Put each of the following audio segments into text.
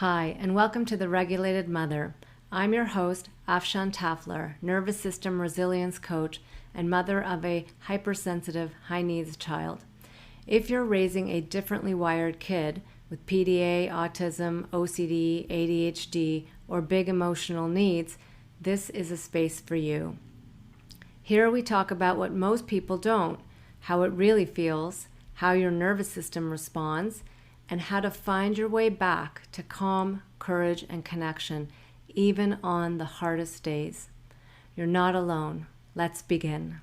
Hi, and welcome to The Regulated Mother. I'm your host, Afshan Tafler, nervous system resilience coach and mother of a hypersensitive, high-needs child. If you're raising a differently wired kid with PDA, autism, OCD, ADHD, or big emotional needs, this is a space for you. Here we talk about what most people don't, how it really feels, how your nervous system responds, and how to find your way back to calm, courage, and connection, even on the hardest days. You're not alone. Let's begin.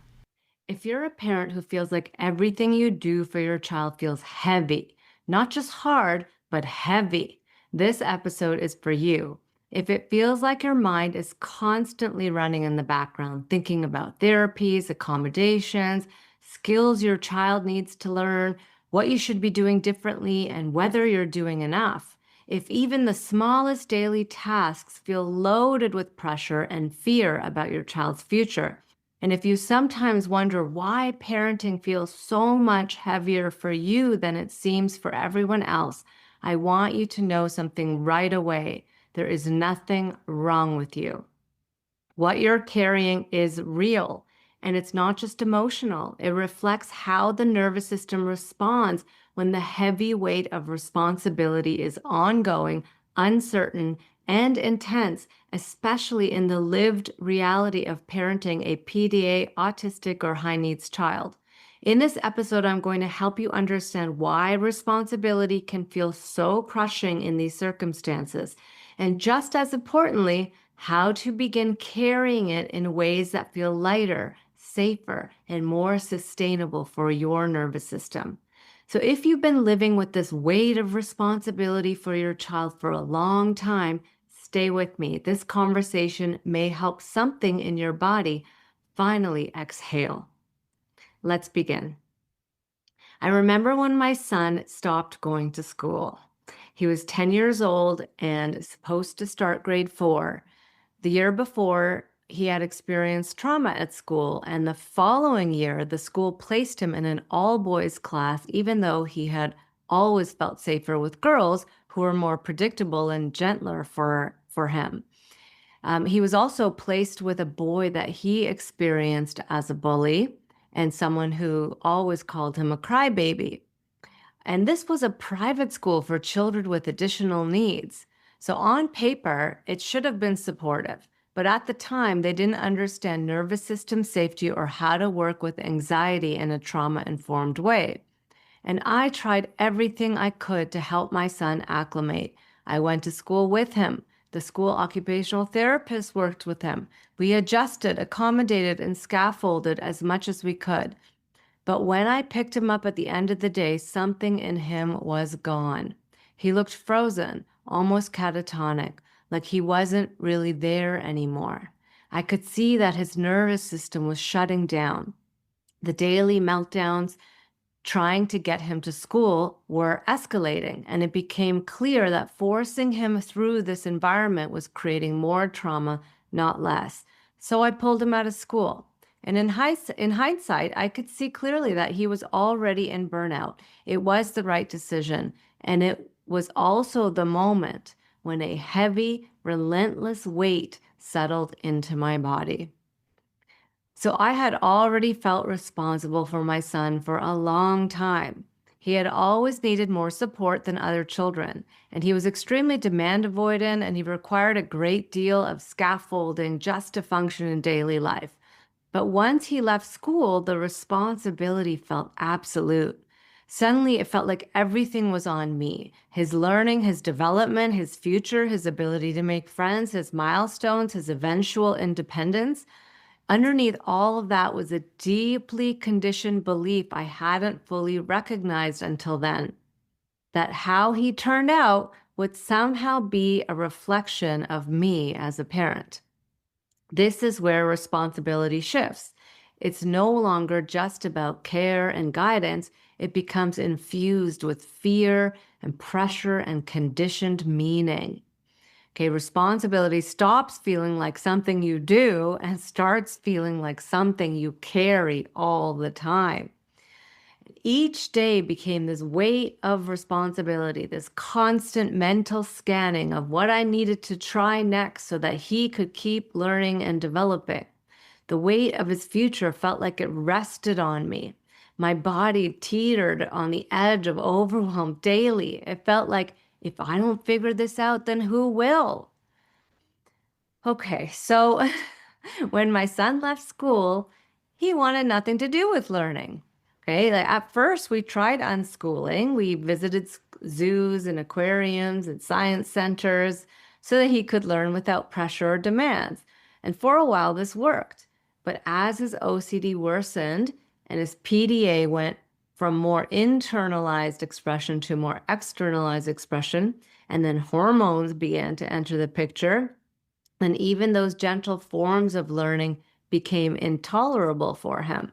If you're a parent who feels like everything you do for your child feels heavy, not just hard, but heavy, this episode is for you. If it feels like your mind is constantly running in the background, thinking about therapies, accommodations, skills your child needs to learn, what you should be doing differently, and whether you're doing enough. If even the smallest daily tasks feel loaded with pressure and fear about your child's future, and if you sometimes wonder why parenting feels so much heavier for you than it seems for everyone else, I want you to know something right away. There is nothing wrong with you. What you're carrying is real. And it's not just emotional. It reflects how the nervous system responds when the heavy weight of responsibility is ongoing, uncertain, and intense, especially in the lived reality of parenting a PDA, autistic, or high needs child. In this episode, I'm going to help you understand why responsibility can feel so crushing in these circumstances. And just as importantly, how to begin carrying it in ways that feel lighter, safer, and more sustainable for your nervous system. So if you've been living with this weight of responsibility for your child for a long time, stay with me. This conversation may help something in your body finally exhale. Let's begin. I remember when my son stopped going to school. He was 10 years old and supposed to start grade 4. The year before, he had experienced trauma at school, and the following year, the school placed him in an all-boys class, even though he had always felt safer with girls who were more predictable and gentler for him. He was also placed with a boy that he experienced as a bully and someone who always called him a crybaby. And this was a private school for children with additional needs. So on paper, it should have been supportive. But at the time, they didn't understand nervous system safety or how to work with anxiety in a trauma-informed way. And I tried everything I could to help my son acclimate. I went to school with him. The school occupational therapist worked with him. We adjusted, accommodated, and scaffolded as much as we could. But when I picked him up at the end of the day, something in him was gone. He looked frozen, almost catatonic, like he wasn't really there anymore. I could see that his nervous system was shutting down. The daily meltdowns trying to get him to school were escalating, and it became clear that forcing him through this environment was creating more trauma, not less. So I pulled him out of school. And in hindsight, I could see clearly that he was already in burnout. It was the right decision. And it was also the moment when a heavy, relentless weight settled into my body. So I had already felt responsible for my son for a long time. He had always needed more support than other children, and he was extremely demand avoidant, and he required a great deal of scaffolding just to function in daily life. But once he left school, the responsibility felt absolute. Suddenly, it felt like everything was on me. His learning, his development, his future, his ability to make friends, his milestones, his eventual independence. Underneath all of that was a deeply conditioned belief I hadn't fully recognized until then, that how he turned out would somehow be a reflection of me as a parent. This is where responsibility shifts. It's no longer just about care and guidance. It becomes infused with fear and pressure and conditioned meaning. Okay, responsibility stops feeling like something you do and starts feeling like something you carry all the time. Each day became this weight of responsibility, this constant mental scanning of what I needed to try next so that he could keep learning and developing. The weight of his future felt like it rested on me. My body teetered on the edge of overwhelm daily. It felt like if I don't figure this out, then who will? Okay, so when my son left school, he wanted nothing to do with learning. Okay, like at first we tried unschooling. We visited zoos and aquariums and science centers so that he could learn without pressure or demands. And for a while, this worked. But as his OCD worsened and his PDA went from more internalized expression to more externalized expression, and then hormones began to enter the picture, and even those gentle forms of learning became intolerable for him.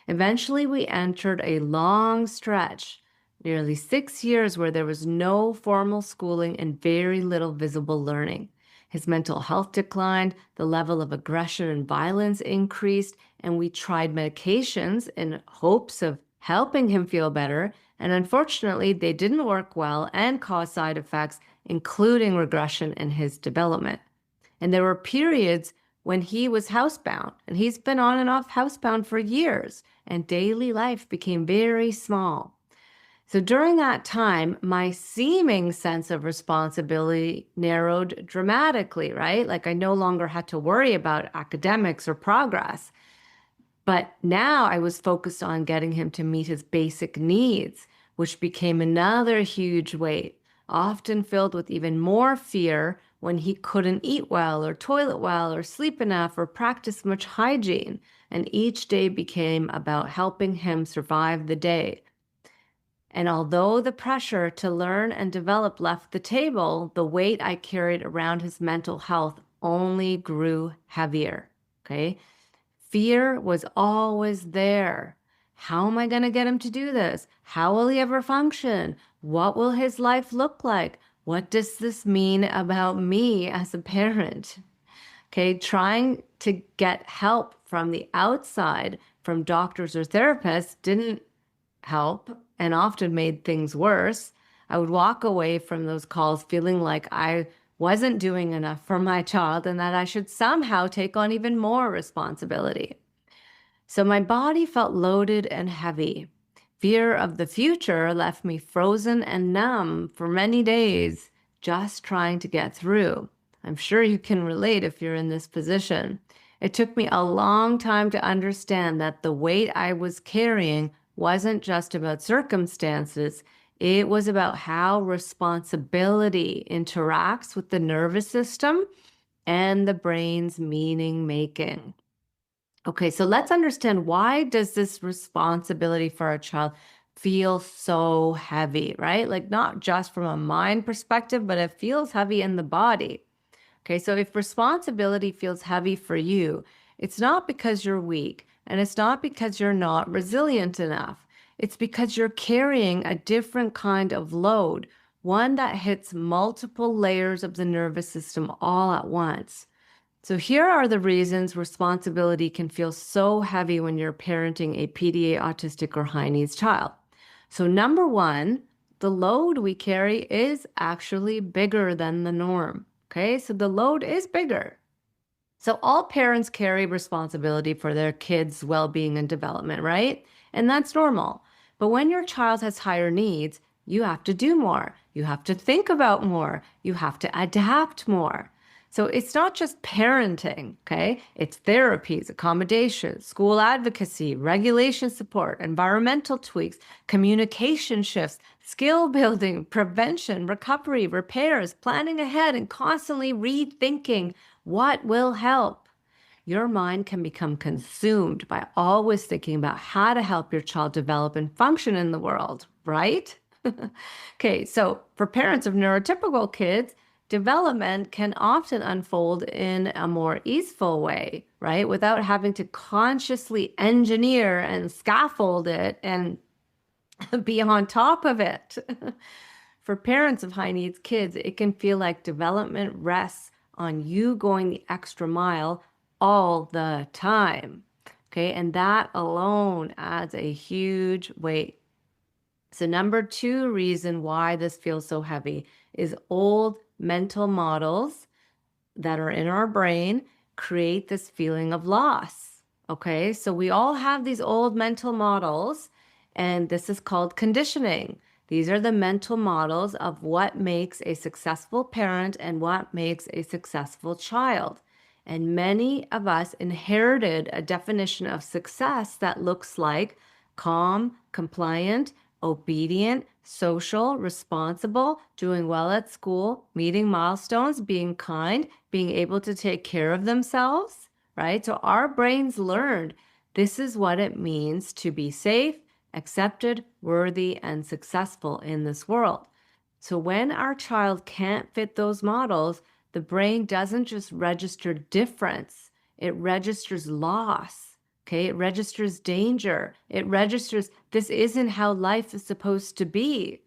Eventually, we entered a long stretch, nearly 6 years, where there was no formal schooling and very little visible learning. His mental health declined, the level of aggression and violence increased, and we tried medications in hopes of helping him feel better. And unfortunately, they didn't work well and caused side effects, including regression in his development. And there were periods when he was housebound, and he's been on and off housebound for years, and daily life became very small. So during that time, my seeming sense of responsibility narrowed dramatically, right? Like I no longer had to worry about academics or progress. But now I was focused on getting him to meet his basic needs, which became another huge weight, often filled with even more fear when he couldn't eat well or toilet well or sleep enough or practice much hygiene. And each day became about helping him survive the day. And although the pressure to learn and develop left the table, the weight I carried around his mental health only grew heavier. Okay. Fear was always there. How am I going to get him to do this? How will he ever function? What will his life look like? What does this mean about me as a parent? Okay, trying to get help from the outside, from doctors or therapists, didn't help and often made things worse. I would walk away from those calls feeling like I wasn't doing enough for my child and that I should somehow take on even more responsibility. So my body felt loaded and heavy. Fear of the future left me frozen and numb for many days, just trying to get through. I'm sure you can relate if you're in this position. It took me a long time to understand that the weight I was carrying wasn't just about circumstances. It was about how responsibility interacts with the nervous system and the brain's meaning making. Okay, so let's understand, why does this responsibility for our child feel so heavy, right? Like not just from a mind perspective, but it feels heavy in the body. Okay, so if responsibility feels heavy for you, it's not because you're weak and it's not because you're not resilient enough. It's because you're carrying a different kind of load, one that hits multiple layers of the nervous system all at once. So here are the reasons responsibility can feel so heavy when you're parenting a PDA, autistic, or high needs child. So number one, the load we carry is actually bigger than the norm. Okay, so the load is bigger. So all parents carry responsibility for their kids' well-being and development, right? And that's normal. But when your child has higher needs, you have to do more. You have to think about more. You have to adapt more. So it's not just parenting, okay? It's therapies, accommodations, school advocacy, regulation support, environmental tweaks, communication shifts, skill building, prevention, recovery, repairs, planning ahead, and constantly rethinking what will help. Your mind can become consumed by always thinking about how to help your child develop and function in the world, right? Okay, so for parents of neurotypical kids, development can often unfold in a more easeful way, right? Without having to consciously engineer and scaffold it and be on top of it. For parents of high needs kids, it can feel like development rests on you going the extra mile all the time. Okay, and that alone adds a huge weight. So number 2 reason why this feels so heavy is old mental models that are in our brain create this feeling of loss. Okay, so we all have these old mental models, and this is called conditioning. These are the mental models of what makes a successful parent and what makes a successful child. And many of us inherited a definition of success that looks like calm, compliant, obedient, social, responsible, doing well at school, meeting milestones, being kind, being able to take care of themselves, right? So our brains learned this is what it means to be safe, accepted, worthy, and successful in this world. So when our child can't fit those models, the brain doesn't just register difference, it registers loss. Okay, it registers danger. It registers this isn't how life is supposed to be.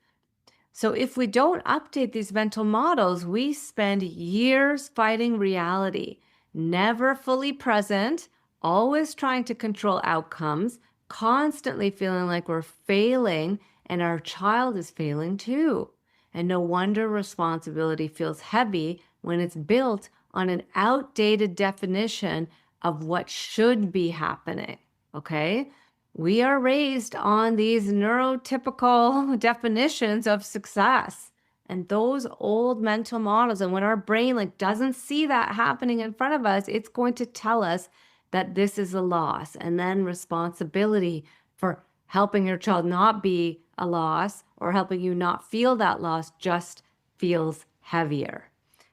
So if we don't update these mental models, we spend years fighting reality, never fully present, always trying to control outcomes, constantly feeling like we're failing and our child is failing too. And no wonder responsibility feels heavy when it's built on an outdated definition of what should be happening. Okay? We are raised on these neurotypical definitions of success and those old mental models. And when our brain doesn't see that happening in front of us, it's going to tell us that this is a loss. And then responsibility for helping your child not be a loss or helping you not feel that loss just feels heavier.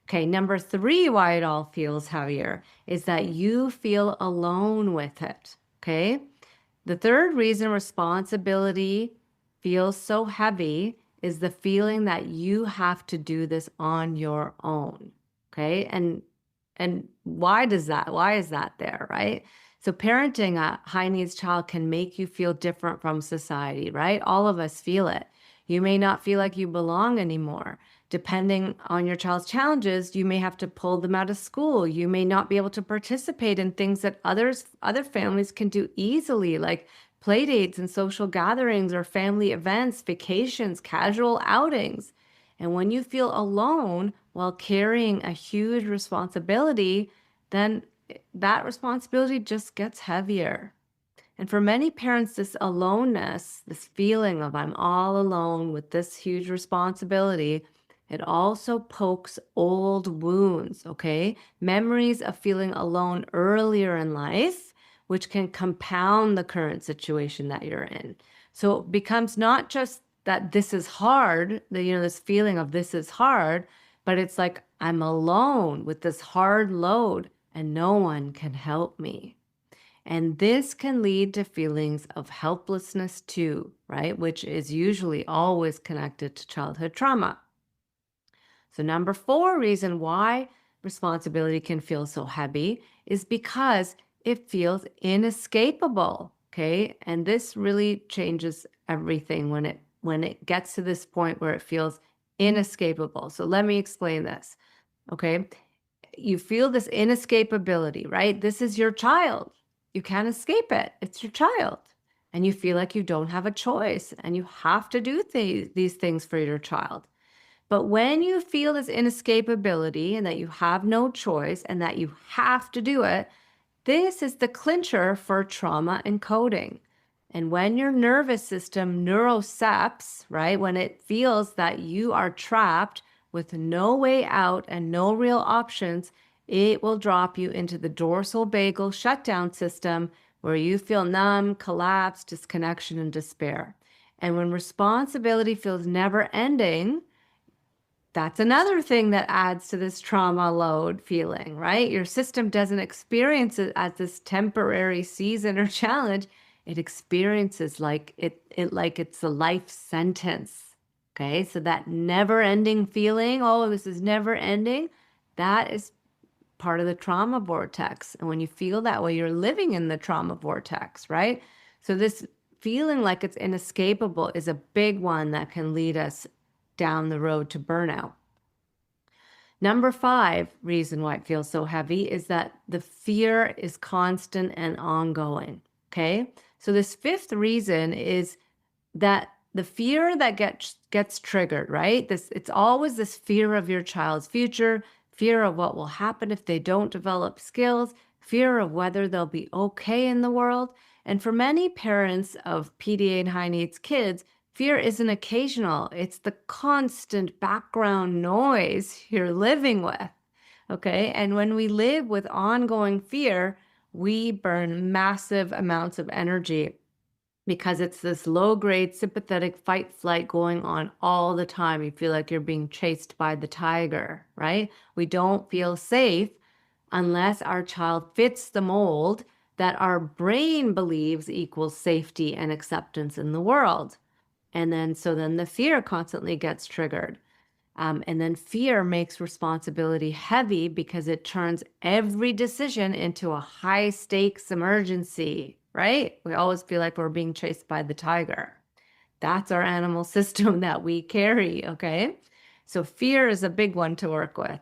Okay, number 3, why it all feels heavier is that you feel alone with it. Okay. The third reason responsibility feels so heavy is the feeling that you have to do this on your own. Okay. And why is that there, right? So parenting a high needs child can make you feel different from society, right? All of us feel it. You may not feel like you belong anymore. Depending on your child's challenges, you may have to pull them out of school. You may not be able to participate in things that other families can do easily, like play dates and social gatherings or family events, vacations, casual outings. And when you feel alone while carrying a huge responsibility, then that responsibility just gets heavier. And for many parents, this aloneness, this feeling of I'm all alone with this huge responsibility, it also pokes old wounds, okay? Memories of feeling alone earlier in life, which can compound the current situation that you're in. So it becomes not just that this is hard, this feeling of this is hard, but it's like I'm alone with this hard load and no one can help me. And this can lead to feelings of helplessness too, right? Which is usually always connected to childhood trauma. So number 4 reason why responsibility can feel so heavy is because it feels inescapable, okay? And this really changes everything when it gets to this point where it feels inescapable. So let me explain this, okay? You feel this inescapability, right? This is your child. You can't escape it. It's your child. And you feel like you don't have a choice and you have to do these things for your child. But when you feel this inescapability and that you have no choice and that you have to do it, this is the clincher for trauma encoding. And when your nervous system neurocepts, right, when it feels that you are trapped with no way out and no real options, it will drop you into the dorsal vagal shutdown system where you feel numb, collapse, disconnection, and despair. And when responsibility feels never ending, that's another thing that adds to this trauma load feeling, right? Your system doesn't experience it as this temporary season or challenge. It experiences like it's a life sentence. Okay, so that never-ending feeling, oh, this is never ending, that is part of the trauma vortex. And when you feel that way, you're living in the trauma vortex, right? So this feeling like it's inescapable is a big one that can lead us down the road to burnout. Number 5 reason why it feels so heavy is that the fear is constant and ongoing. Okay. So this 5th reason is that the fear that gets triggered, right? It's always this fear of your child's future, fear of what will happen if they don't develop skills, fear of whether they'll be okay in the world. And for many parents of PDA and high needs kids, fear isn't occasional. It's the constant background noise you're living with. Okay. And when we live with ongoing fear, we burn massive amounts of energy because it's this low grade sympathetic fight flight going on all the time. You feel like you're being chased by the tiger, right? We don't feel safe unless our child fits the mold that our brain believes equals safety and acceptance in the world. And then, so then the fear constantly gets triggered. And then fear makes responsibility heavy because it turns every decision into a high stakes emergency, right? We always feel like we're being chased by the tiger. That's our animal system that we carry, okay? So fear is a big one to work with.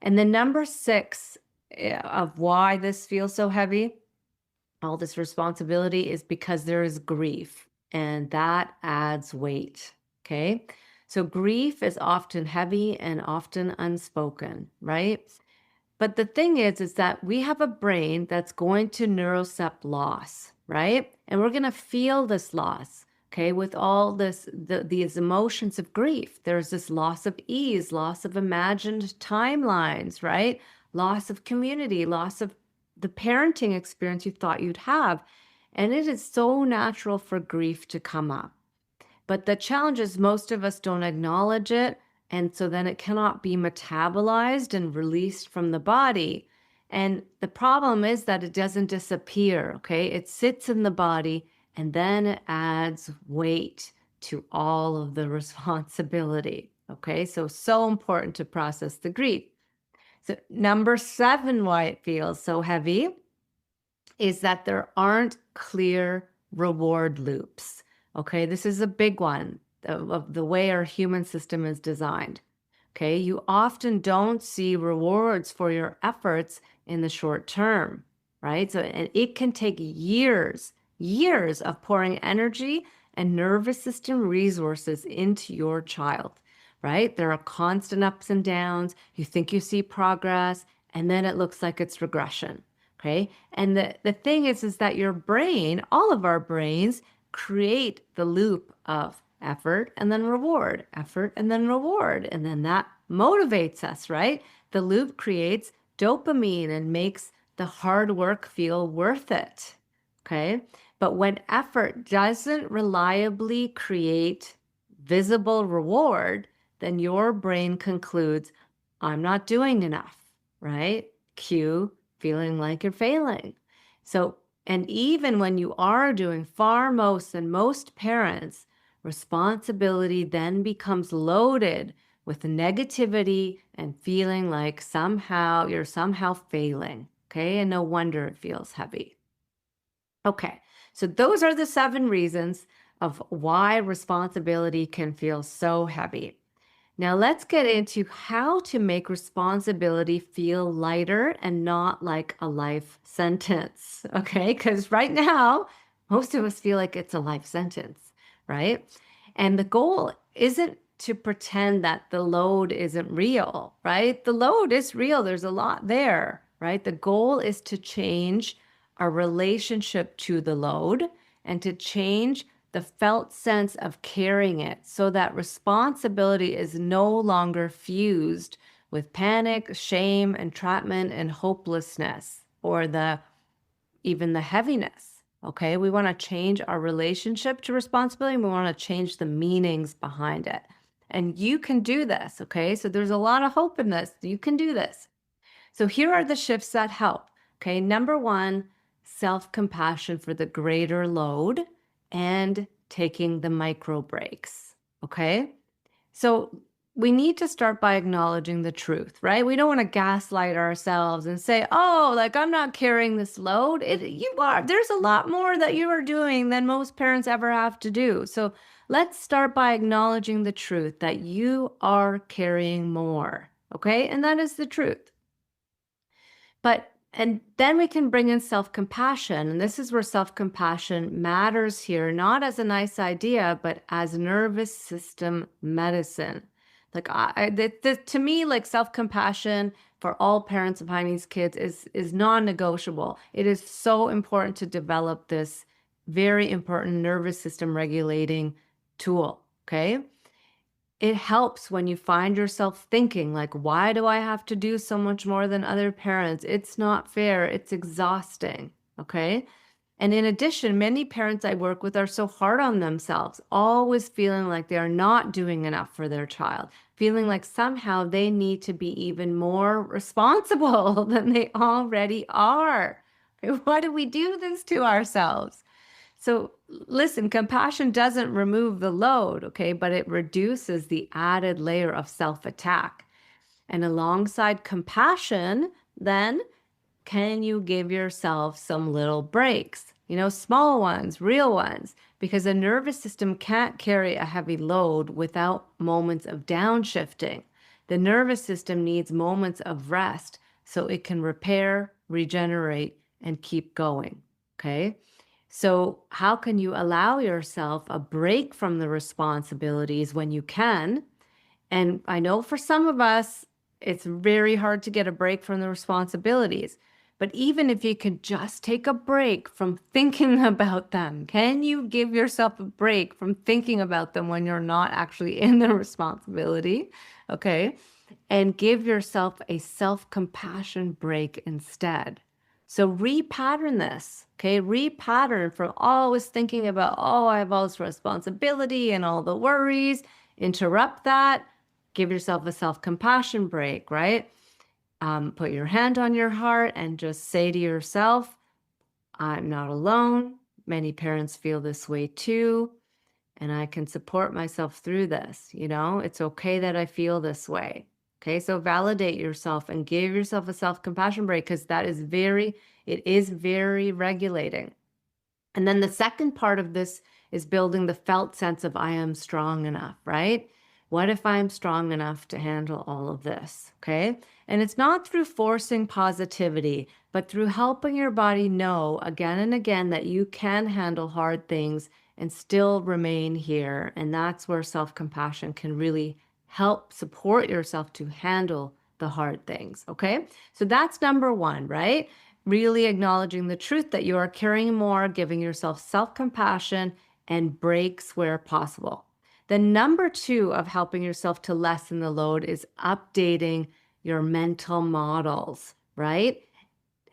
And then number 6 of why this feels so heavy, all this responsibility, is because there is grief, and that adds weight, okay? So grief is often heavy and often unspoken, right? But the thing is that we have a brain that's going to neurocept loss, right? And we're going to feel this loss, okay, with all these emotions of grief. There's this loss of ease, loss of imagined timelines, right? Loss of community, loss of the parenting experience you thought you'd have. And it is so natural for grief to come up. But the challenge is most of us don't acknowledge it. And so then it cannot be metabolized and released from the body. And the problem is that it doesn't disappear, okay? It sits in the body and then it adds weight to all of the responsibility, okay? So important to process the grief. So number 7, why it feels so heavy is that there aren't clear reward loops. Okay, this is a big one of the way our human system is designed. Okay, you often don't see rewards for your efforts in the short term, right? So and it can take years of pouring energy and nervous system resources into your child, right? There are constant ups and downs. You think you see progress, and then it looks like it's regression. Okay. And the thing is that your brain, all of our brains, create the loop of effort and then reward, effort and then reward. And then that motivates us, right? The loop creates dopamine and makes the hard work feel worth it. Okay. But when effort doesn't reliably create visible reward, then your brain concludes, I'm not doing enough, right? Cue feeling like you're failing. So, and even when you are doing far most than most parents, responsibility then becomes loaded with negativity and feeling like you're somehow failing. Okay. And no wonder it feels heavy. Okay. So those are the 7 reasons of why responsibility can feel so heavy. Now let's get into how to make responsibility feel lighter and not like a life sentence, okay? Because right now, most of us feel like it's a life sentence, right? And the goal isn't to pretend that the load isn't real, right? The load is real. There's a lot there, right? The goal is to change our relationship to the load and to change the felt sense of carrying it so that responsibility is no longer fused with panic, shame, entrapment, and hopelessness, or even the heaviness. Okay, we want to change our relationship to responsibility. We want to change the meanings behind it. And you can do this, okay? So there's a lot of hope in this. You can do this. So here are the shifts that help. Okay, number 1, self-compassion for the greater load and taking the micro breaks, okay? So we need to start by acknowledging the truth, right? We don't want to gaslight ourselves and say, oh, like I'm not carrying this load. You are. There's a lot more that you are doing than most parents ever have to do. So let's start by acknowledging the truth that you are carrying more, okay? And that is the truth. But And then we can bring in self-compassion. And this is where self-compassion matters here, not as a nice idea, but as nervous system medicine. Like to me, like self-compassion for all parents of high needs kids is non-negotiable. It is so important to develop this very important nervous system regulating tool. Okay. It helps when you find yourself thinking like, why do I have to do so much more than other parents? It's not fair. It's exhausting. Okay. And in addition, many parents I work with are so hard on themselves, always feeling like they are not doing enough for their child, feeling like somehow they need to be even more responsible than they already are. Why do we do this to ourselves? So listen, compassion doesn't remove the load, okay, but it reduces the added layer of self-attack. And alongside compassion, then can you give yourself some little breaks? Small ones, real ones, because the nervous system can't carry a heavy load without moments of downshifting. The nervous system needs moments of rest so it can repair, regenerate, and keep going, okay? So how can you allow yourself a break from the responsibilities when you can? And I know for some of us, it's very hard to get a break from the responsibilities. But even if you could just take a break from thinking about them, can you give yourself a break from thinking about them when you're not actually in the responsibility? Okay. And give yourself a self-compassion break instead. So repattern this, okay? Repattern from always thinking about, oh, I have all this responsibility and all the worries. Interrupt that. Give yourself a self-compassion break, right? Put your hand on your heart and just say to yourself, I'm not alone. Many parents feel this way too, and I can support myself through this. It's okay that I feel this way. Okay, so validate yourself and give yourself a self-compassion break because it is very regulating. And then the second part of this is building the felt sense of I am strong enough, right? What if I'm strong enough to handle all of this? Okay. And it's not through forcing positivity, but through helping your body know again and again that you can handle hard things and still remain here. And that's where self-compassion can really help support yourself to handle the hard things. Okay. So that's number one, right? Really acknowledging the truth that you are carrying more, giving yourself self-compassion and breaks where possible. Then number two of helping yourself to lessen the load is updating your mental models, right?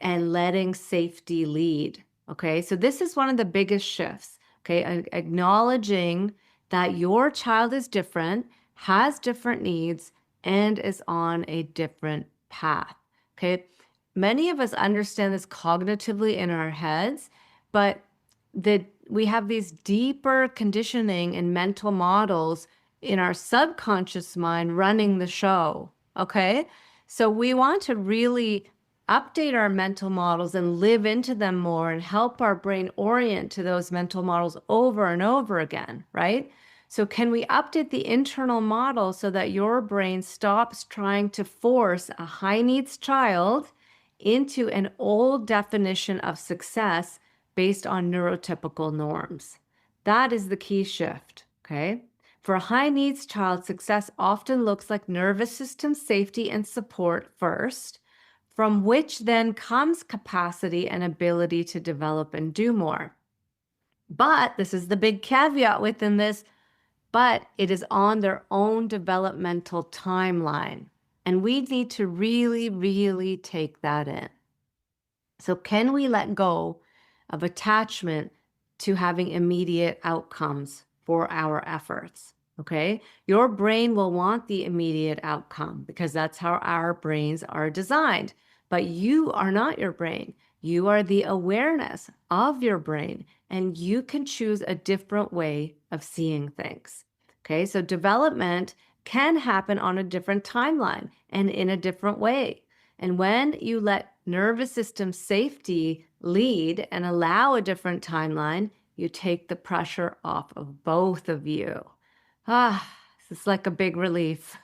And letting safety lead. Okay, so this is one of the biggest shifts. Okay, acknowledging that your child is different, has different needs, and is on a different path. Okay, many of us understand this cognitively in our heads, but we have these deeper conditioning and mental models in our subconscious mind running the show. Okay, so we want to really update our mental models and live into them more and help our brain orient to those mental models over and over again, right? So can we update the internal model so that your brain stops trying to force a high needs child into an old definition of success based on neurotypical norms? That is the key shift, okay? For a high needs child, success often looks like nervous system safety and support first, from which then comes capacity and ability to develop and do more. But this is the big caveat within this, but it is on their own developmental timeline. And we need to really, really take that in. So can we let go of attachment to having immediate outcomes for our efforts? Okay, your brain will want the immediate outcome because that's how our brains are designed. But you are not your brain. You are the awareness of your brain, and you can choose a different way of seeing things. Okay, so development can happen on a different timeline and in a different way. And when you let nervous system safety lead and allow a different timeline, you take the pressure off of both of you. It's like a big relief.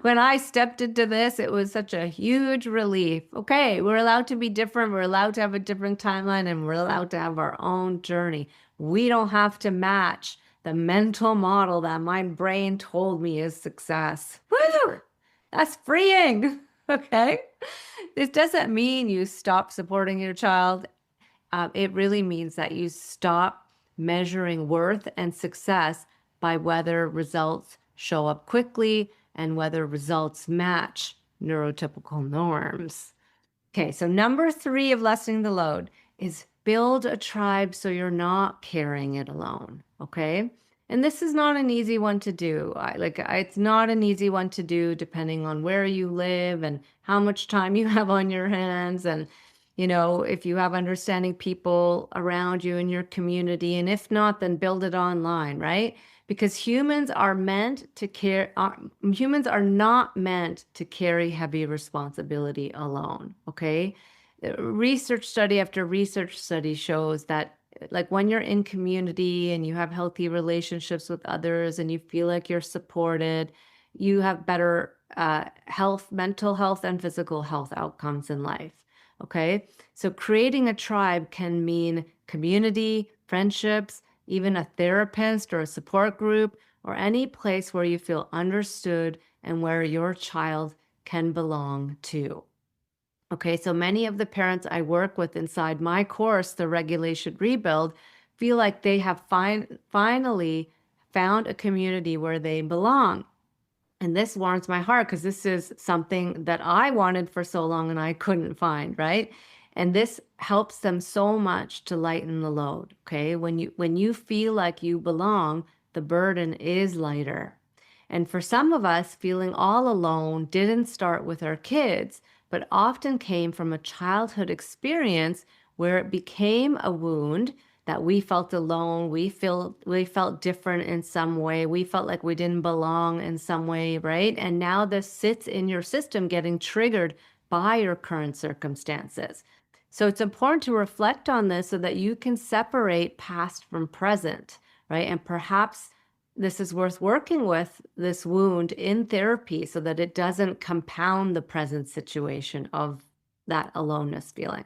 When I stepped into this, it was such a huge relief. Okay, we're allowed to be different. We're allowed to have a different timeline and we're allowed to have our own journey. We don't have to match the mental model that my brain told me is success. Woo! That's freeing. Okay. This doesn't mean you stop supporting your child. It really means that you stop measuring worth and success by whether results show up quickly and whether results match neurotypical norms. Okay, so number 3 of lessening the load is build a tribe so you're not carrying it alone. Okay. And this is not an easy one to do. It's not an easy one to do depending on where you live and how much time you have on your hands and if you have understanding people around you in your community, and if not, then build it online, right? Because humans are not meant to carry heavy responsibility alone, okay? Research study after research study shows that like when you're in community and you have healthy relationships with others and you feel like you're supported, you have better health, mental health, and physical health outcomes in life. Okay, so creating a tribe can mean community, friendships, even a therapist or a support group, or any place where you feel understood and where your child can belong to. Okay, so many of the parents I work with inside my course, The Regulation Rebuild, feel like they have finally found a community where they belong. And this warms my heart because this is something that I wanted for so long and I couldn't find, right? And this helps them so much to lighten the load, okay? When you feel like you belong, the burden is lighter. And for some of us, feeling all alone didn't start with our kids, but often came from a childhood experience where it became a wound that we felt alone, we felt different in some way, we felt like we didn't belong in some way, right? And now this sits in your system getting triggered by your current circumstances. So it's important to reflect on this so that you can separate past from present, right? And perhaps this is worth working with this wound in therapy so that it doesn't compound the present situation of that aloneness feeling.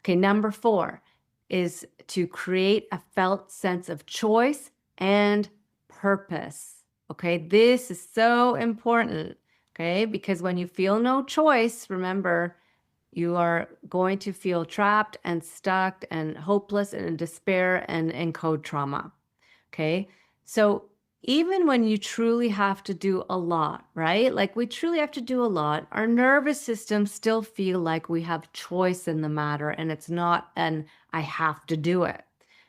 Okay, number 4 is to create a felt sense of choice and purpose. Okay, this is so important. Okay, because when you feel no choice, remember, you are going to feel trapped and stuck and hopeless and in despair and in code trauma. Okay, so even when you truly have to do a lot, right? Like we truly have to do a lot, our nervous systems still feel like we have choice in the matter and it's not an I have to do it.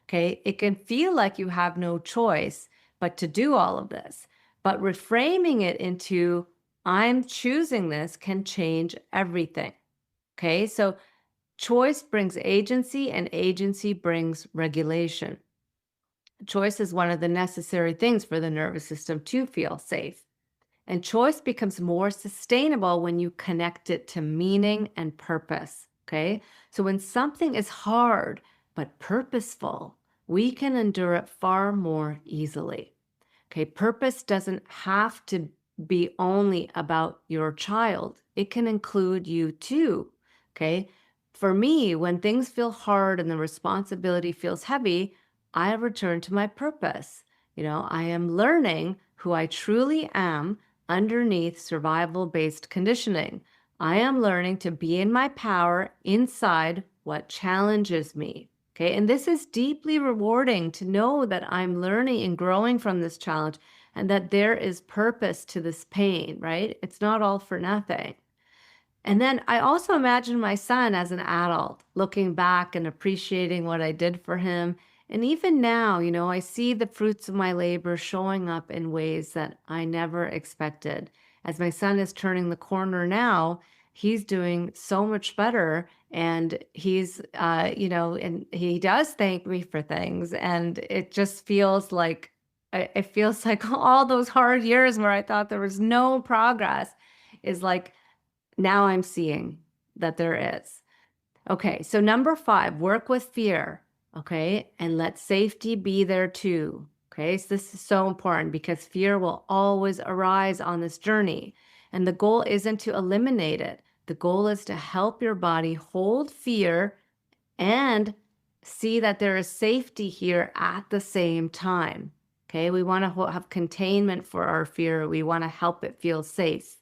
Okay, it can feel like you have no choice but to do all of this. But reframing it into I'm choosing this can change everything. Okay, so choice brings agency and agency brings regulation. Choice is one of the necessary things for the nervous system to feel safe. And choice becomes more sustainable when you connect it to meaning and purpose. Okay. So when something is hard but purposeful, we can endure it far more easily. Okay. Purpose doesn't have to be only about your child, it can include you too. Okay. For me, when things feel hard and the responsibility feels heavy, I return to my purpose. I am learning who I truly am underneath survival-based conditioning. I am learning to be in my power inside what challenges me. Okay, and this is deeply rewarding to know that I'm learning and growing from this challenge and that there is purpose to this pain, right? It's not all for nothing. And then I also imagine my son as an adult looking back and appreciating what I did for him. And even now, I see the fruits of my labor showing up in ways that I never expected. As my son is turning the corner now, he's doing so much better. And he's, and he does thank me for things. And it just feels like, it feels like all those hard years where I thought there was no progress is like, now I'm seeing that there is. Okay, so number 5, work with fear. Okay, and let safety be there too. Okay, so this is so important because fear will always arise on this journey. And the goal isn't to eliminate it. The goal is to help your body hold fear and see that there is safety here at the same time. Okay, we want to have containment for our fear. We want to help it feel safe.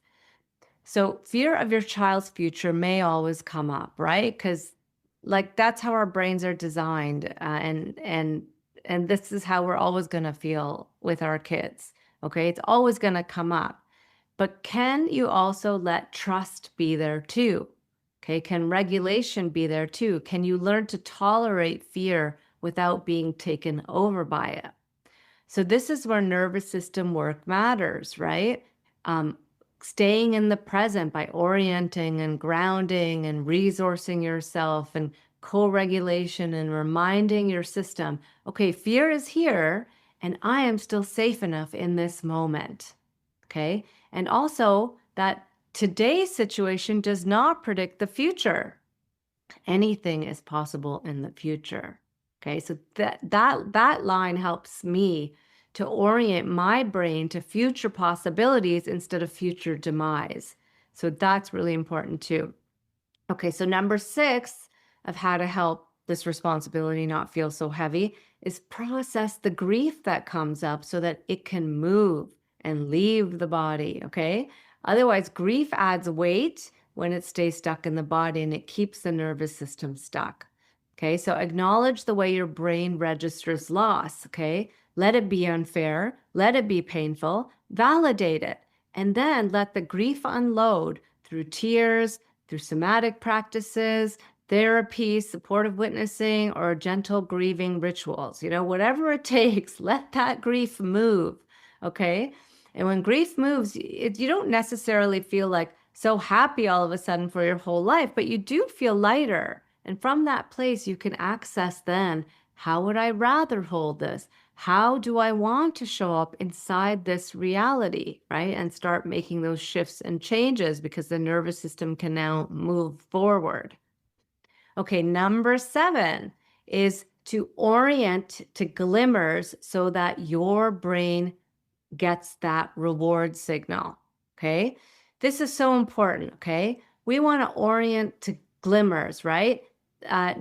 So, fear of your child's future may always come up, right? Because, like, that's how our brains are designed, and this is how we're always going to feel with our kids. Okay, it's always going to come up. But can you also let trust be there too? Okay, can regulation be there too? Can you learn to tolerate fear without being taken over by it? So this is where nervous system work matters, right? Um, Staying in the present by orienting and grounding and resourcing yourself and co-regulation and reminding your system, okay, fear is here and I am still safe enough in this moment. Okay. And also that today's situation does not predict the future. Anything is possible in the future. Okay, so that line helps me to orient my brain to future possibilities instead of future demise. So that's really important too. Okay, so number 6 of how to help this responsibility not feel so heavy is process the grief that comes up so that it can move and leave the body. Okay, otherwise, grief adds weight when it stays stuck in the body and it keeps the nervous system stuck. Okay, so acknowledge the way your brain registers loss. Okay, let it be unfair, let it be painful, validate it, and then let the grief unload through tears, through somatic practices, therapy, supportive witnessing, or gentle grieving rituals. Whatever it takes, let that grief move. Okay. And when grief moves, you don't necessarily feel like so happy all of a sudden for your whole life, but you do feel lighter. And from that place, you can access then, how would I rather hold this? How do I want to show up inside this reality, right? And start making those shifts and changes because the nervous system can now move forward. Okay, number 7 is to orient to glimmers so that your brain gets that reward signal. Okay, this is so important. Okay, we want to orient to glimmers, right? Uh,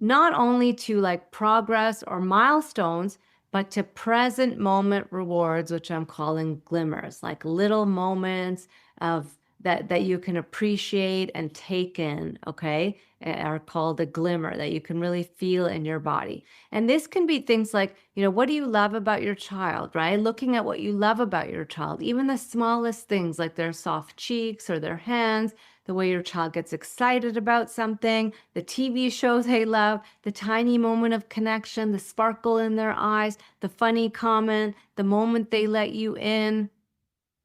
Not only to like progress or milestones, but to present moment rewards, which I'm calling glimmers, like little moments of that you can appreciate and take in, okay, are called a glimmer that you can really feel in your body. And this can be things like, what do you love about your child, right? Looking at what you love about your child, even the smallest things like their soft cheeks or their hands, the way your child gets excited about something, the TV shows they love, the tiny moment of connection, the sparkle in their eyes, the funny comment, the moment they let you in.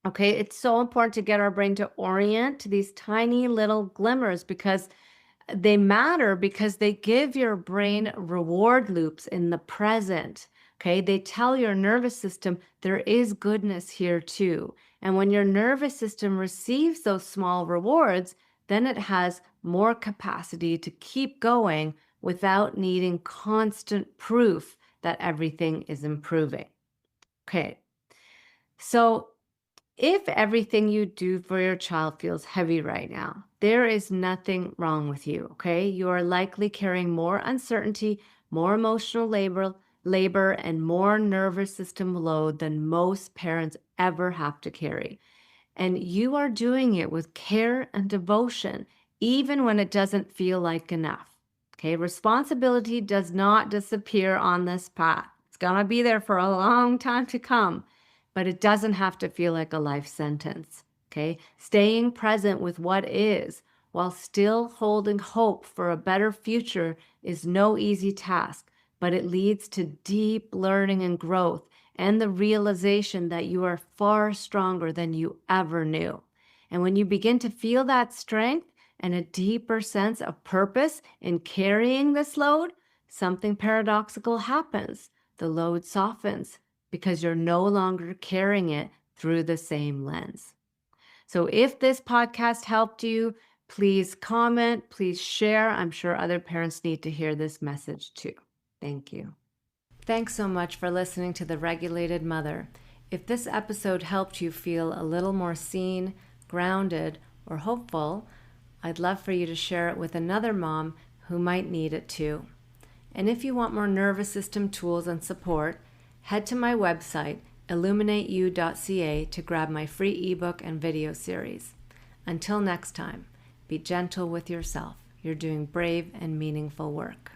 Okay, it's so important to get our brain to orient to these tiny little glimmers because they matter because they give your brain reward loops in the present. Okay, they tell your nervous system there is goodness here too. And when your nervous system receives those small rewards, then it has more capacity to keep going without needing constant proof that everything is improving. Okay, so if everything you do for your child feels heavy right now, there is nothing wrong with you, okay? You are likely carrying more uncertainty, more emotional labor, and more nervous system load than most parents ever have to carry. And you are doing it with care and devotion, even when it doesn't feel like enough. Okay, responsibility does not disappear on this path. It's gonna be there for a long time to come, but it doesn't have to feel like a life sentence. Okay, staying present with what is while still holding hope for a better future is no easy task, but it leads to deep learning and growth and the realization that you are far stronger than you ever knew. And when you begin to feel that strength and a deeper sense of purpose in carrying this load, something paradoxical happens. The load softens because you're no longer carrying it through the same lens. So if this podcast helped you, please comment, please share. I'm sure other parents need to hear this message too. Thank you. Thanks so much for listening to The Regulated Mother. If this episode helped you feel a little more seen, grounded, or hopeful, I'd love for you to share it with another mom who might need it too. And if you want more nervous system tools and support, head to my website, illuminateyou.ca, to grab my free ebook and video series. Until next time, be gentle with yourself. You're doing brave and meaningful work.